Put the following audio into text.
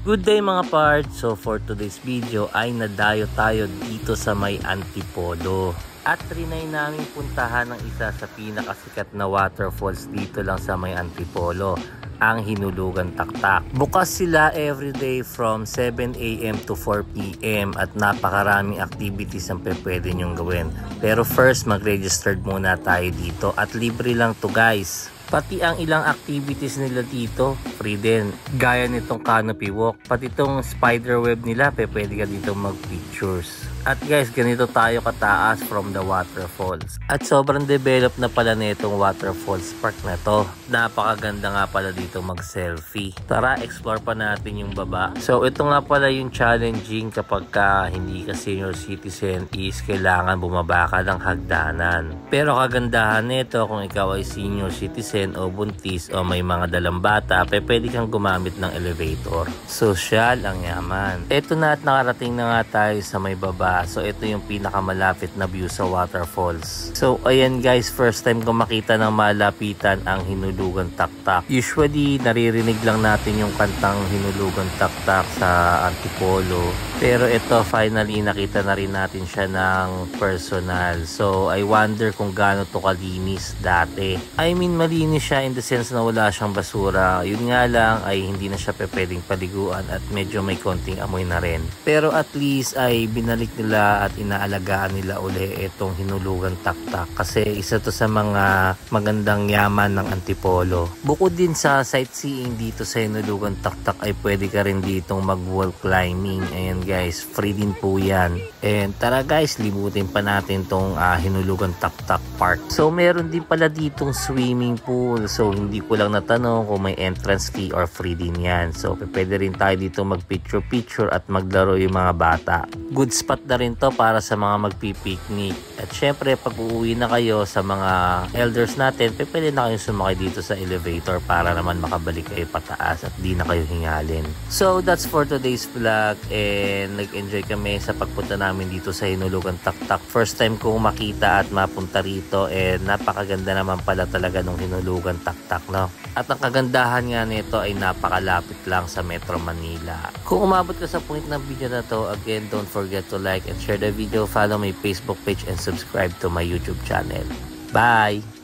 Good day mga parts! So for today's video ay nadayo tayo dito sa may Antipolo. At trinay namin puntahan ng isa sa pinakasikat na waterfalls dito lang sa may Antipolo, ang Hinulugan Taktak. Bukas sila everyday from 7 AM to 4 PM at napakaraming activities ang pwede nyong gawin. Pero first mag-registered muna tayo dito at libre lang to guys. Pati ang ilang activities nila dito, free din. Gaya nitong canopy walk, pati itong spider web nila, pwede ka dito mag-pictures. At guys, ganito tayo kataas from the waterfalls. At sobrang develop na pala nitong waterfalls park na to. Napakaganda nga pala dito mag-selfie. Tara, explore pa natin yung baba. So ito nga pala yung challenging kapag hindi ka senior citizen is kailangan bumaba ka ng hagdanan. Pero kagandahan nito kung ikaw ay senior citizen o buntis o may mga dalang bata, pwede kang gumamit ng elevator. Social ang yaman. Ito na at nakarating na nga tayo sa may baba. So ito yung pinakamalapit na view sa waterfalls. So ayan guys, first time ko makita ng malapitan ang Hinulugan Taktak. Usually naririnig lang natin yung kantang Hinulugan Taktak sa Antipolo. Pero ito finally nakita na rin natin siya ng personal. So I wonder kung gaano to kalinis dati. I mean malinis siya in the sense na wala siyang basura. Yun nga lang ay hindi na siya pwedeng paliguan at medyo may konting amoy na rin. Pero at least ay binalik nila at inaalagaan nila uli itong Hinulugan Taktak kasi isa to sa mga magandang yaman ng Antipolo. Bukod din sa sightseeing dito sa Hinulugan Taktak ay pwede ka rin ditong mag-wall climbing. Ayan guys, free din po yan. And tara guys, libutin pa natin tong Hinulugan Taktak Park. So meron din pala ditong swimming pool. So hindi ko lang natanong kung may entrance fee or free din yan. So pwede rin tayo dito mag picture at maglaro yung mga bata. Good spot na rin to para sa mga magpipiknik. At syempre pag uuwi na kayo sa mga elders natin, pwede na kayong sumakay dito sa elevator para naman makabalik kayo pataas at di na kayo hingalin. So that's for today's vlog and nag-enjoy kami sa pagpunta namin dito sa Hinulugan Taktak. First time kong makita at mapunta rito and napakaganda naman pala talaga ng Hinulugan Taktak, no? At ang kagandahan nga nito ay napakalapit lang sa Metro Manila. Kung umabot ka sa point ng video na to, again, don't forget to like and share the video, follow my Facebook page and subscribe to my YouTube channel. Bye!